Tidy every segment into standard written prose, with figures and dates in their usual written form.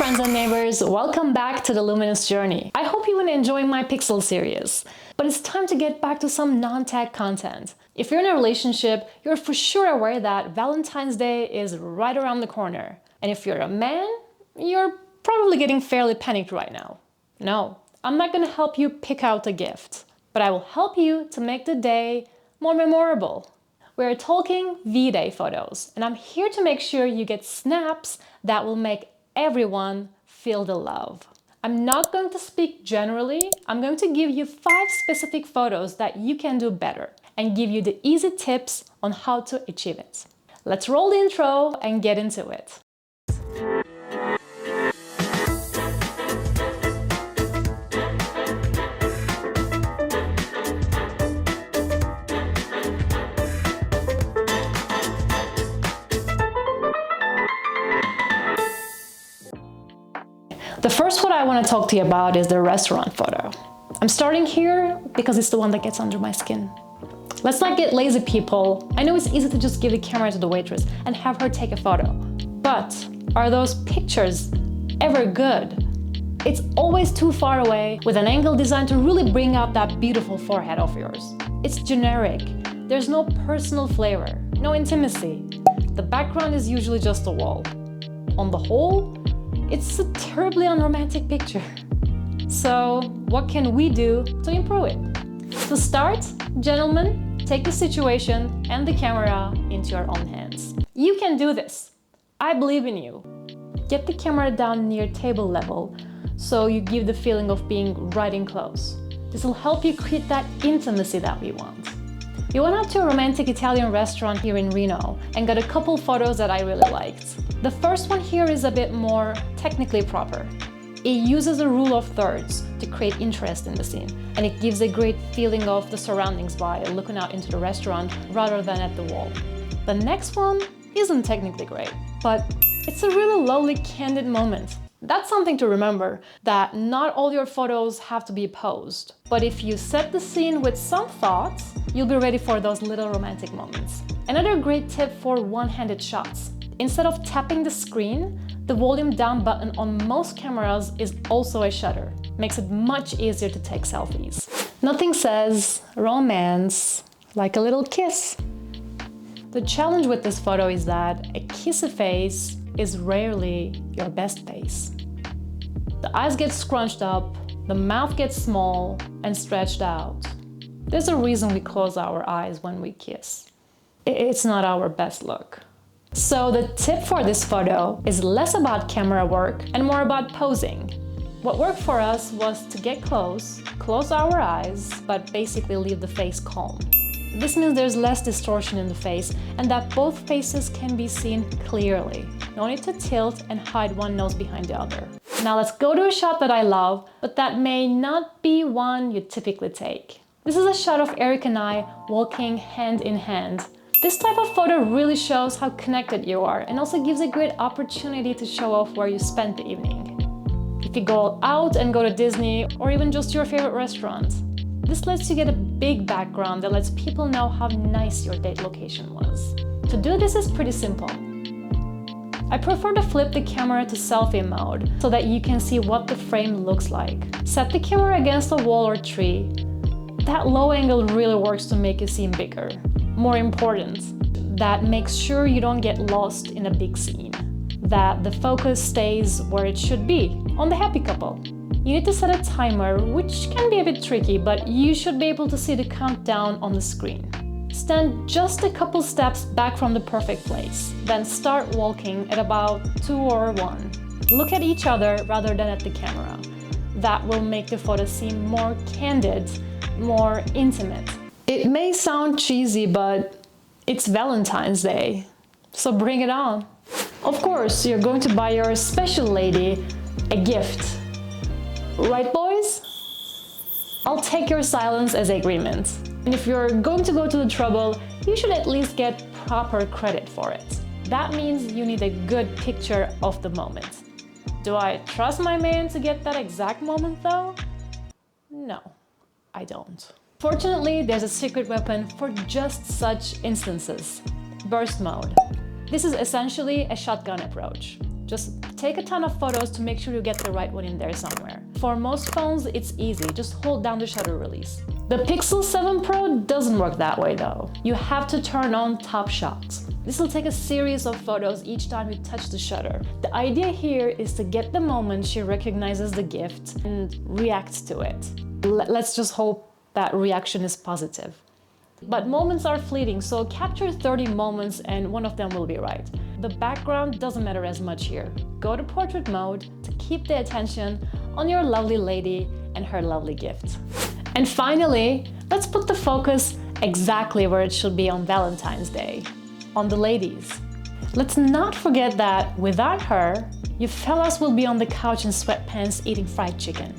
friends and neighbors, welcome back to the Luminous journey. I hope you've been enjoying my Pixel series, but it's time to get back to some non-tech content. If you're in a relationship, you're for sure aware that Valentine's Day is right around the corner. And if you're a man, you're probably getting fairly panicked right now. No, I'm not going to help you pick out a gift, but I will help you to make the day more memorable. We're talking V-Day photos, and I'm here to make sure you get snaps that will make everyone feel the love. I'm not going to speak generally. I'm going to give you 5 specific photos that you can do better and give you the easy tips on how to achieve it. Let's roll the intro and get into it. The first photo I want to talk to you about is the restaurant photo. I'm starting here because it's the one that gets under my skin. Let's not get lazy, people. I know it's easy to just give the camera to the waitress and have her take a photo. But are those pictures ever good? It's always too far away with an angle designed to really bring out that beautiful forehead of yours. It's generic. There's no personal flavor, no intimacy. The background is usually just a wall. On the whole, it's a terribly unromantic picture. So what can we do to improve it? To start, gentlemen, take the situation and the camera into your own hands. You can do this. I believe in you. Get the camera down near table level so you give the feeling of being right in close. This will help you create that intimacy that we want. We went out to a romantic Italian restaurant here in Reno and got a couple photos that I really liked. The first one here is a bit more technically proper. It uses a rule of thirds to create interest in the scene, and it gives a great feeling of the surroundings by looking out into the restaurant rather than at the wall. The next one isn't technically great, but it's a really lovely, candid moment. That's something to remember, that not all your photos have to be posed. But if you set the scene with some thought, you'll be ready for those little romantic moments. Another great tip for one-handed shots. Instead of tapping the screen, the volume down button on most cameras is also a shutter. Makes it much easier to take selfies. Nothing says romance like a little kiss. The challenge with this photo is that a kissy face is rarely your best face. The eyes get scrunched up, the mouth gets small and stretched out. There's a reason we close our eyes when we kiss. It's not our best look. So the tip for this photo is less about camera work and more about posing. What worked for us was to get close, close our eyes, but basically leave the face calm. This means there's less distortion in the face and that both faces can be seen clearly. No need to tilt and hide one nose behind the other. Now let's go to a shot that I love, but that may not be one you typically take. This is a shot of Eric and I walking hand in hand. This type of photo really shows how connected you are and also gives a great opportunity to show off where you spent the evening. If you go out and go to Disney or even just your favorite restaurant, this lets you get a big background that lets people know how nice your date location was. To do this is pretty simple. I prefer to flip the camera to selfie mode so that you can see what the frame looks like. Set the camera against a wall or tree. That low angle really works to make it seem bigger. More important, that makes sure you don't get lost in a big scene. That the focus stays where it should be, on the happy couple. You need to set a timer, which can be a bit tricky, but you should be able to see the countdown on the screen. Stand just a couple steps back from the perfect place, then start walking at about 2 or 1. Look at each other rather than at the camera. That will make the photo seem more candid, more intimate. It may sound cheesy, but it's Valentine's Day, so bring it on. Of course, you're going to buy your special lady a gift. Right, boys? I'll take your silence as agreement. And if you're going to go to the trouble, you should at least get proper credit for it. That means you need a good picture of the moment. Do I trust my man to get that exact moment though? No, I don't. Fortunately, there's a secret weapon for just such instances: burst mode. This is essentially a shotgun approach. Just take a ton of photos to make sure you get the right one in there somewhere. For most phones, it's easy. Just hold down the shutter release. The Pixel 7 Pro doesn't work that way though. You have to turn on top shots. This will take a series of photos each time you touch the shutter. The idea here is to get the moment she recognizes the gift and reacts to it. Let's just hope that reaction is positive. But moments are fleeting, so capture 30 moments and one of them will be right. The background doesn't matter as much here. Go to portrait mode to keep the attention on your lovely lady and her lovely gift. And finally, let's put the focus exactly where it should be on Valentine's Day, on the ladies. Let's not forget that without her, you fellas will be on the couch in sweatpants eating fried chicken.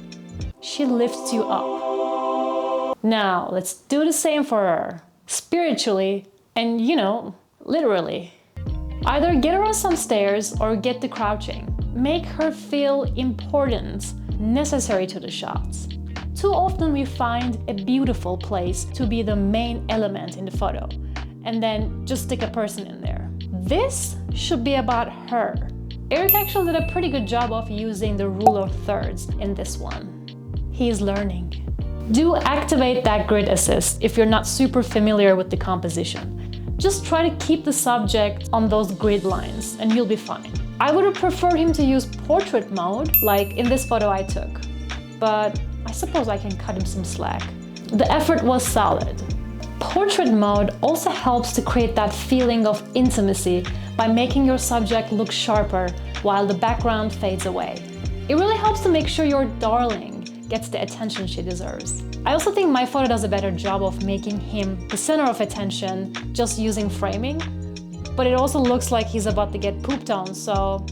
She lifts you up. Now, let's do the same for her, spiritually and, literally. Either get her on some stairs or get the crouching. Make her feel important, necessary to the shots. Too often we find a beautiful place to be the main element in the photo, and then just stick a person in there. This should be about her. Eric actually did a pretty good job of using the rule of thirds in this one. He is learning. Do activate that grid assist if you're not super familiar with the composition. Just try to keep the subject on those grid lines and you'll be fine. I would have preferred him to use portrait mode, like in this photo I took, but I suppose I can cut him some slack. The effort was solid. Portrait mode also helps to create that feeling of intimacy by making your subject look sharper while the background fades away. It really helps to make sure your darling gets the attention she deserves. I also think my photo does a better job of making him the center of attention just using framing, but it also looks like he's about to get pooped on, so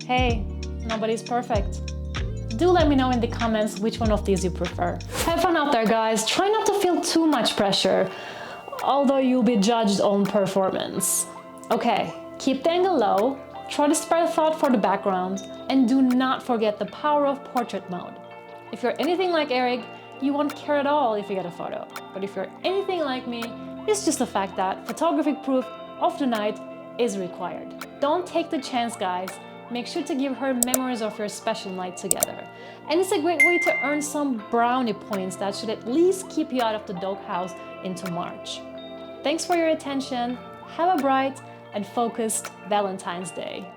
hey, nobody's perfect. Do let me know in the comments which one of these you prefer. Have fun out there, guys. Try not to feel too much pressure, although you'll be judged on performance. Okay, keep the angle low, try to spare thought for the background, and do not forget the power of portrait mode. If you're anything like Eric, you won't care at all if you get a photo. But if you're anything like me, it's just the fact that photographic proof of the night is required. Don't take the chance, guys. Make sure to give her memories of your special night together. And it's a great way to earn some brownie points that should at least keep you out of the doghouse into March. Thanks for your attention. Have a bright and focused Valentine's Day.